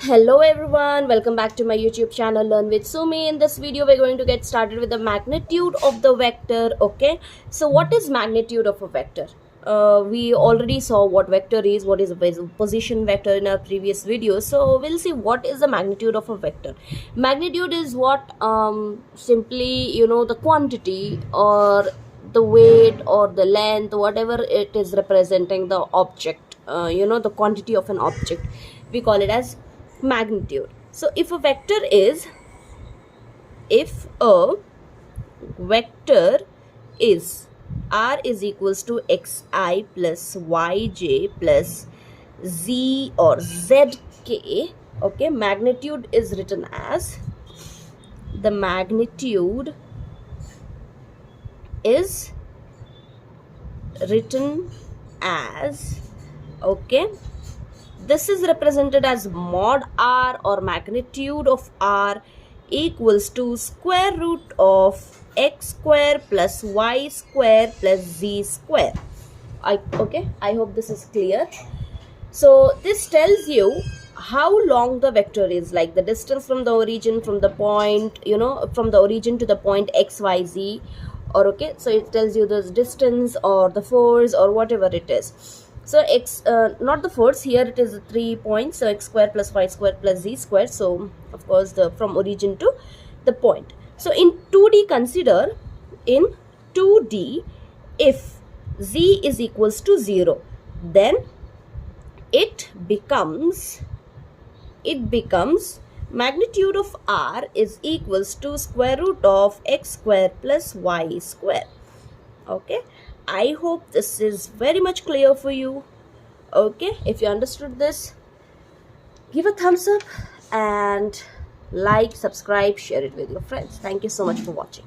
Hello everyone, welcome back to my YouTube channel Learn with Sumi. In this video we're going to get started with the magnitude of the vector. Okay, so what is magnitude of a vector? We already saw what vector is, what is a position vector in our previous video. So we'll see what is the magnitude of a vector. Magnitude is what simply the quantity or the weight or the length, whatever it is representing the object, the quantity of an object, we call it as magnitude. So if a vector is r is equals to xi plus yj plus z or zk, okay, magnitude is written as the magnitude is written as, okay, this is represented as mod r or magnitude of r equals to square root of x square plus y square plus z square. I hope this is clear. So this tells you how long the vector is, like the distance from the origin, from the point, from the origin to the point xyz, or okay, so it tells you the distance or the force or whatever it is. So x, not the force here, it is 3 points, so x square plus y square plus z square. So of course the from origin to the point. So in 2D, consider in 2D, if z is equals to 0, then it becomes magnitude of r is equals to square root of x square plus y square. Okay, I hope this is very much clear for you. Okay, if you understood this, give a thumbs up and like, subscribe, share it with your friends. Thank you so much for watching.